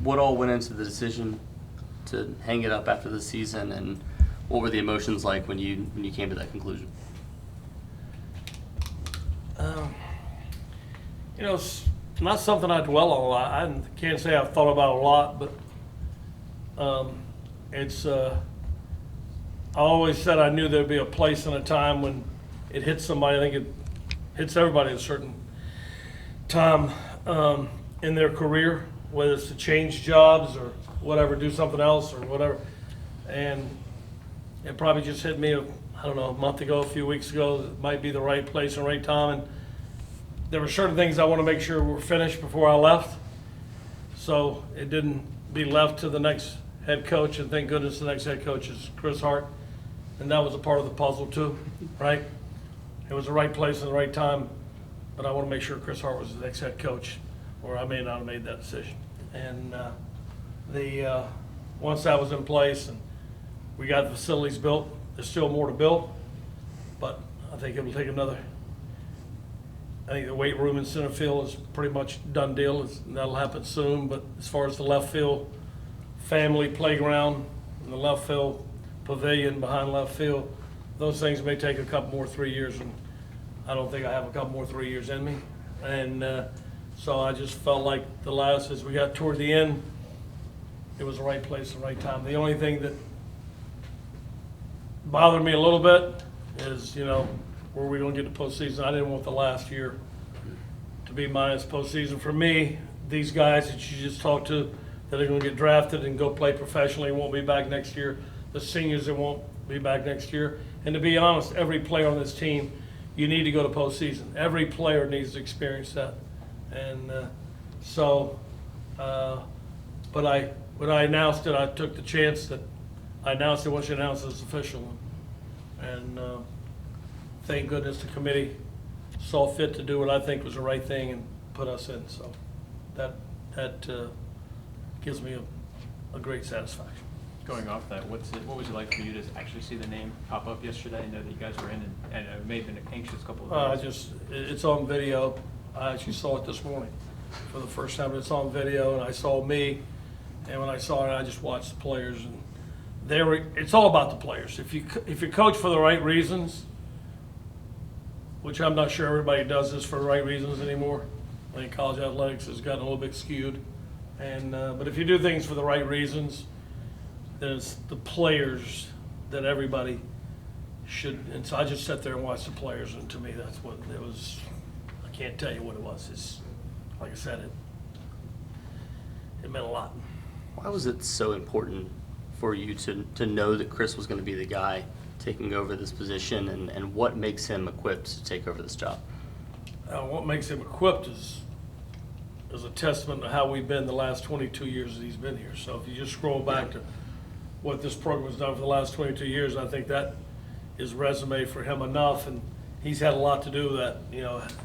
what all went into the decision to hang it up after the season, and what were the emotions like when you came to that conclusion? It's not something I dwell on a lot. I can't say I've thought about it a lot, but I always said I knew there'd be a place and a time when it hits somebody. I think it hits everybody at a certain time in their career, whether it's to change jobs or whatever, do something else or whatever. And it probably just hit me, I don't know, a month ago, a few weeks ago. It might be the right place and right time. And there were certain things I want to make sure were finished before I left, so it didn't be left to the next head coach, and thank goodness the next head coach is Chris Hart, and that was a part of the puzzle too, right? It was the right place and the right time, but I want to make sure Chris Hart was the next head coach, or I may not have made that decision. And once that was in place and we got the facilities built, there's still more to build, but I think it will take another. I think the weight room in center field is pretty much done deal. That'll happen soon. But as far as the left field family playground and the left field pavilion behind left field, those things may take a couple more 3 years, and I don't think I have a couple more 3 years in me. And so I just felt like as we got toward the end, it was the right place, the right time. The only thing that bothered me a little bit is, were we going to get the postseason? I didn't want the last year to be minus postseason. For me, these guys that you just talked to that are going to get drafted and go play professionally won't be back next year. The seniors that won't be back next year. And to be honest, every player on this team, you need to go to postseason. Every player needs to experience that. And but when I announced it, I took the chance that I announced it once you announced it was official. And thank goodness the committee saw fit to do what I think was the right thing and put us in. So that gives me a great satisfaction. Going off that, what was it like for you to actually see the name pop up yesterday? I know that you guys were in, and it may have been an anxious couple of days. It's on video. I actually saw it this morning for the first time. It's on video, and I saw me, and when I saw it, I just watched the players, and it's all about the players. If you coach for the right reasons, which I'm not sure everybody does this for the right reasons anymore. I think college athletics has gotten a little bit skewed, and but if you do things for the right reasons, then it's the players that everybody should. And so I just sat there and watched the players, and to me, that's what it was. I can't tell you what it was. It's like I said, it meant a lot. Why was it so important for you to know that Chris was going to be the guy taking over this position, and what makes him equipped to take over this job? What makes him equipped is a testament to how we've been the last 22 years that he's been here. So if you just scroll back to what this program has done for the last 22 years, I think that is resume for him enough, and he's had a lot to do with that.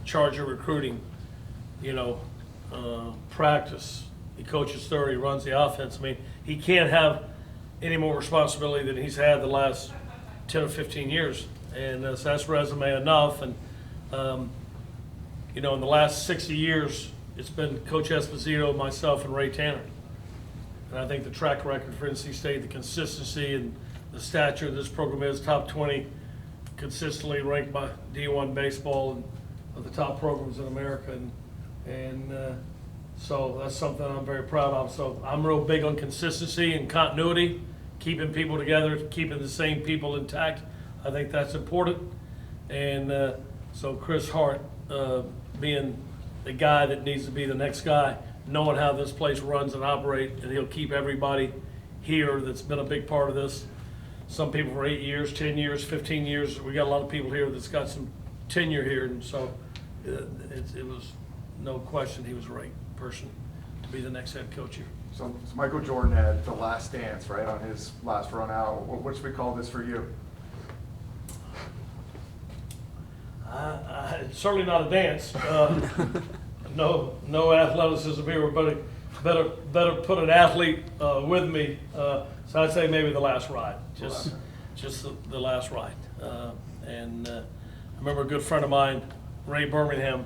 Charge of recruiting, practice. He coaches third, he runs the offense. I mean, he can't have any more responsibility than he's had the last 10 or 15 years, and so that's resume enough. And in the last 60 years, it's been Coach Esposito, myself, and Ray Tanner. And I think the track record for NC State, the consistency and the stature of this program is top 20, consistently ranked by D1 baseball and of the top programs in America. And so that's something I'm very proud of. So I'm real big on consistency and continuity, keeping people together, keeping the same people intact. I think that's important. And so Chris Hart being the guy that needs to be the next guy, knowing how this place runs and operates, and he'll keep everybody here that's been a big part of this. Some people for 8 years, 10 years, 15 years. We got a lot of people here that's got some tenure here, and so it was no question he was the right person to be the next head coach here. So Michael Jordan had the last dance, right, on his last run out. What should we call this for you? It's certainly not a dance. No athleticism here, but better put an athlete with me. So I'd say maybe the last ride, just the last ride. And I remember a good friend of mine, Ray Birmingham.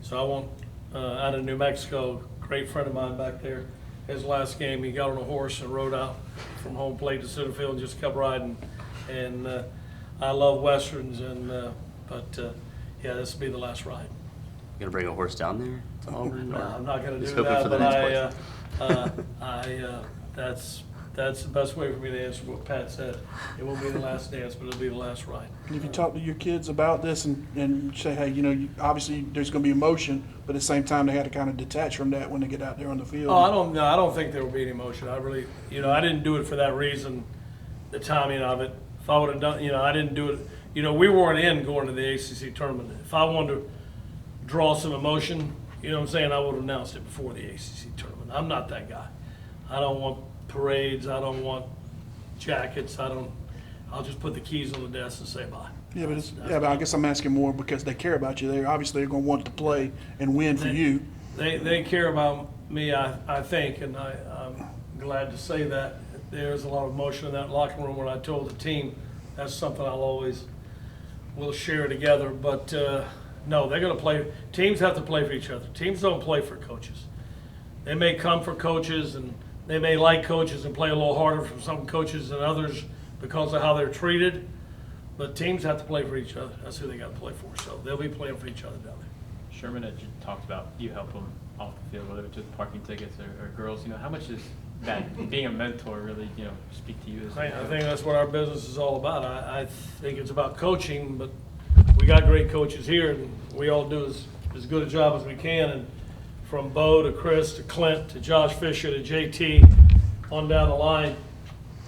So I won't out of New Mexico, great friend of mine back there. his last game. He got on a horse and rode out from home plate to center field and just kept riding. And I love Westerns, yeah, this will be the last ride. You gonna bring a horse down there to Auburn? No, or I'm not gonna do just hoping that, for the but next place? that's the best way for me to answer what Pat said. It won't be the last dance, but it'll be the last ride. And if you talk to your kids about this and say, hey, obviously there's going to be emotion, but at the same time they had to kind of detach from that when they get out there on the field. Oh, I don't think there will be any emotion. I really, I didn't do it for that reason, the timing of it. If I would have done, I didn't do it. We weren't in going to the ACC tournament. If I wanted to draw some emotion, what I'm saying, I would have announced it before the ACC tournament. I'm not that guy. I don't want parades. I don't want jackets. I'll just put the keys on the desk and say bye. Yeah, but I guess I'm asking more because they care about you. They're going to want to play and win for you. They care about me, I think, and I'm glad to say that. There's a lot of emotion in that locker room when I told the team that's something we'll share together. But no, they're going to play. Teams have to play for each other. Teams don't play for coaches. They may come for coaches and they may like coaches and play a little harder for some coaches than others because of how they're treated. But teams have to play for each other. That's who they got to play for. So they'll be playing for each other down there. Sherman had talked about you help them off the field, whether it's with parking tickets or girls. How much does that being a mentor really speak to you? I think that's what our business is all about. I think it's about coaching, but we got great coaches here, and we all do as good a job as we can. And from Bo to Chris to Clint to Josh Fisher to JT on down the line,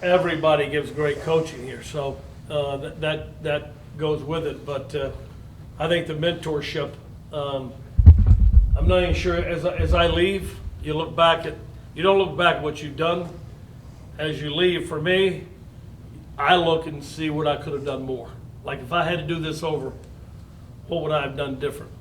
everybody gives great coaching here. So that goes with it. But I think the mentorship. I'm not even sure. As I leave, you don't look back at what you've done. As you leave, for me, I look and see what I could have done more. Like if I had to do this over, what would I have done different?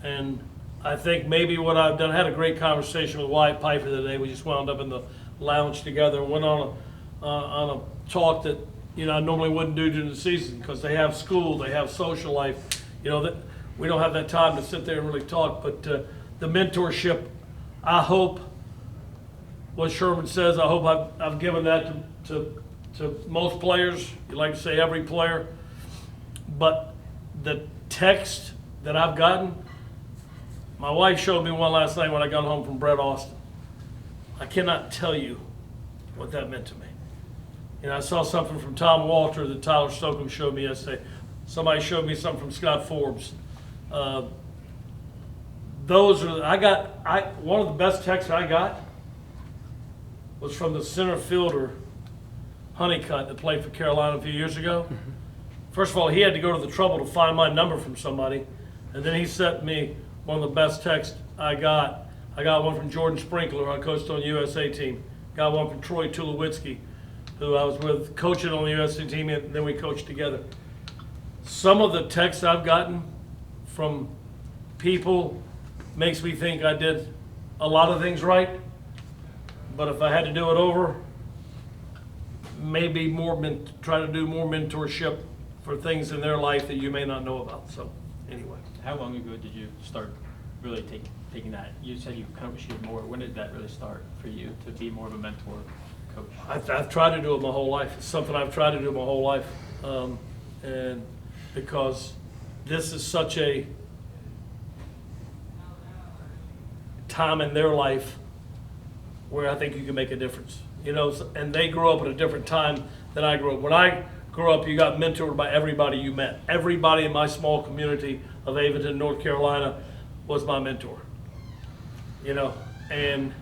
And I think maybe what I've done, I had a great conversation with Wyatt Piper today. We just wound up in the lounge together and went on a talk that I normally wouldn't do during the season because they have school, they have social life. That we don't have that time to sit there and really talk. But the mentorship, I hope, what Sherman says, I hope I've given that to most players. You like to say every player, but the text that I've gotten. My wife showed me one last night when I got home from Brett Austin. I cannot tell you what that meant to me. I saw something from Tom Walter that Tyler Stokely showed me yesterday. Somebody showed me something from Scott Forbes. Those are one of the best texts I got was from the center fielder Honeycutt that played for Carolina a few years ago. First of all, he had to go to the trouble to find my number from somebody, and then he sent me one of the best texts I got. I got one from Jordan Sprinkler, who I coached on the USA team. Got one from Troy Tulowitzki, who I was with coaching on the USA team, and then we coached together. Some of the texts I've gotten from people makes me think I did a lot of things right, but if I had to do it over, maybe try to do more mentorship for things in their life that you may not know about. So anyway. How long ago did you start really taking that? You said you coached more. When did that really start for you to be more of a mentor coach? I've tried to do it my whole life. It's something I've tried to do my whole life. And because this is such a time in their life where I think you can make a difference. And they grew up at a different time than I grew up. When I grew up, you got mentored by everybody you met. Everybody in my small community of Avent, North Carolina, was my mentor. And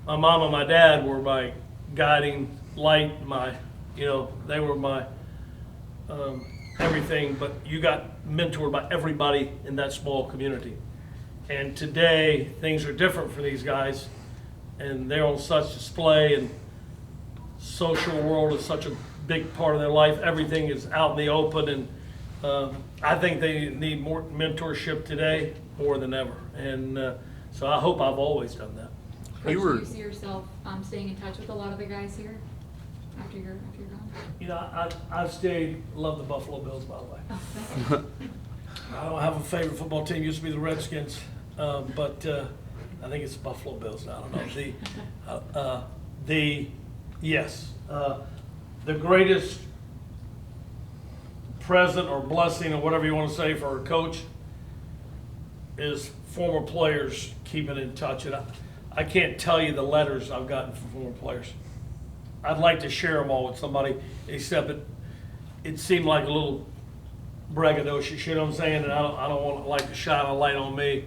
my mom and my dad were my guiding light, they were my everything, but you got mentored by everybody in that small community. And today, things are different for these guys, and they're on such display, and social world is such a big part of their life. Everything is out in the open, and I think they need more mentorship today more than ever. And so I hope I've always done that. Coach, do you see yourself staying in touch with a lot of the guys here after you're gone? I've stayed, love the Buffalo Bills, by the way. Oh, thank you. I don't have a favorite football team. Used to be the Redskins, but I think it's Buffalo Bills now, I don't know. Yes, the greatest present or blessing or whatever you want to say for a coach is former players keeping in touch. And I can't tell you the letters I've gotten from former players. I'd like to share them all with somebody, except it seemed like a little braggadocious, you know what I'm saying? And I don't want to like to shine a light on me.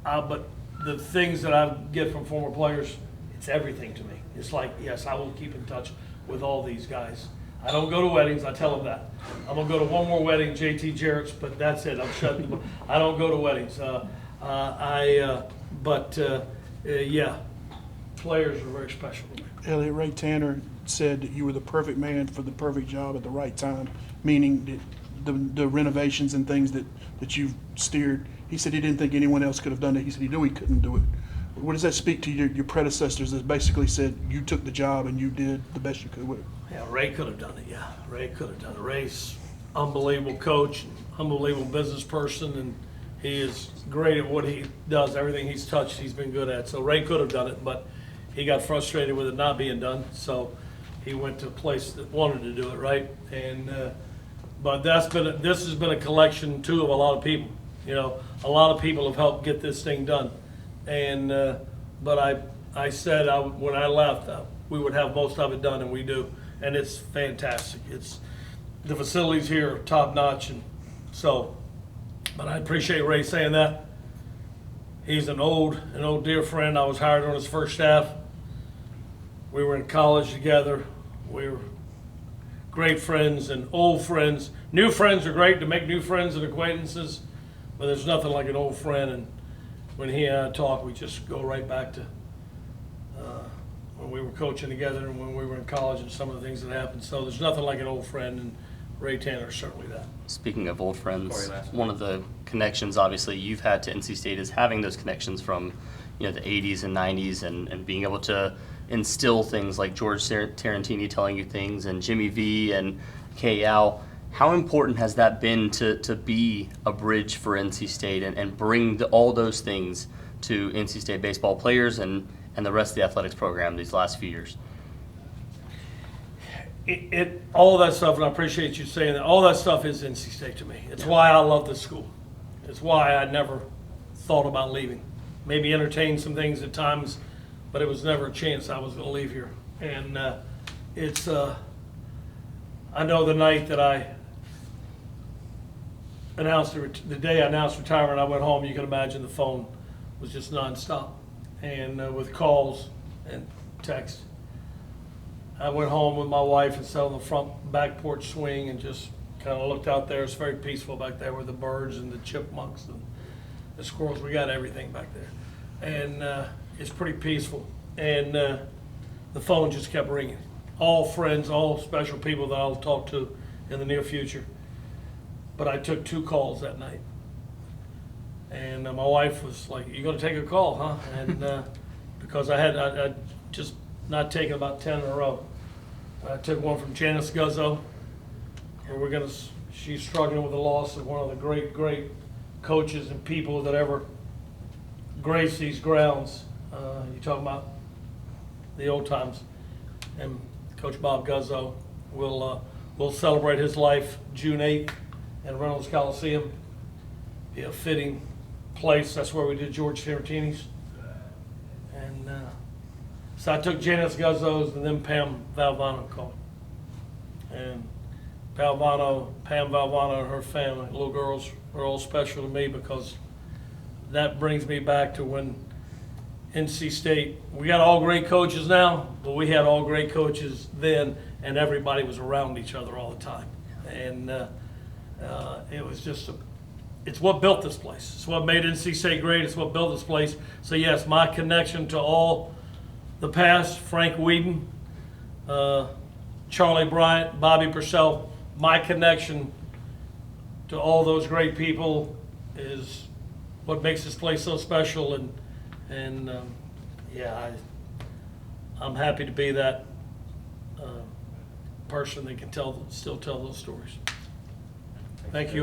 But the things that I get from former players, it's everything to me. It's like, yes, I will keep in touch with all these guys. I don't go to weddings, I tell them that. I'm gonna go to one more wedding, JT Jarrett's, but that's it, I'm shutting the, I don't go to weddings. Yeah, players are very special to me. Elliott, Ray Tanner said that you were the perfect man for the perfect job at the right time, meaning that the renovations and things that you've steered, he said he didn't think anyone else could have done it. He said he knew he couldn't do it. What does that speak to your predecessors that basically said you took the job and you did the best you could with it? Yeah, Ray could have done it, yeah. Ray could have done it. Ray's unbelievable coach, unbelievable business person, and he is great at what he does. Everything he's touched, he's been good at. So Ray could have done it, but he got frustrated with it not being done, so he went to a place that wanted to do it, right? And but this has been a collection too of a lot of people. You know, a lot of people have helped get this thing done. And but I said when I left we would have most of it done, and we do, and it's fantastic. It's the facilities here are top notch, and so. But I appreciate Ray saying that. He's an old dear friend. I was hired on his first staff. We were in college together. We were great friends and old friends. New friends are great to make new friends and acquaintances, but there's nothing like an old friend. And when he and I talk, we just go right back to when we were coaching together and when we were in college and some of the things that happened. So there's nothing like an old friend, and Ray Tanner is certainly that. Speaking of old friends, Corey, last one of the connections obviously you've had to NC State is having those connections from, you know, the 80s and 90s and being able to instill things like George Tarantini telling you things and Jimmy V and K.Al. How important has that been to be a bridge for NC State and bring all those things to NC State baseball players and the rest of the athletics program these last few years? All of that stuff, and I appreciate you saying that, all that stuff is NC State to me. It's why I love this school. It's why I never thought about leaving. Maybe entertained some things at times, but it was never a chance I was going to leave here. And I know the night that I announced, the day I announced retirement, I went home, you can imagine the phone was just nonstop. And with calls and texts. I went home with my wife and sat on the front back porch swing and just kind of looked out there. It's very peaceful back there with the birds and the chipmunks and the squirrels. We got everything back there. And it's pretty peaceful. And the phone just kept ringing. All friends, all special people that I'll talk to in the near future. But I took 2 calls that night. And my wife was like, "You gonna take a call, huh?" And because I just not taken about 10 in a row. I took one from Janice Guzzo, where she's struggling with the loss of one of the great coaches and people that ever graced these grounds. You talk about the old times. And Coach Bob Guzzo will celebrate his life June 8th in Reynolds Coliseum. Be a fitting place. That's where we did George Tarantini's. And so I took Janice Guzzo's, and then Pam Valvano called. And Pam Valvano and her family, little girls, are all special to me because that brings me back to when NC State, we got all great coaches now, but we had all great coaches then, and everybody was around each other all the time. And it was just it's what built this place. It's what made NC State great. It's what built this place. So yes, my connection to all the past, Frank Whedon, Charlie Bryant, Bobby Purcell, my connection to all those great people is what makes this place so special. And I'm happy to be that person that can still tell those stories. Thank you.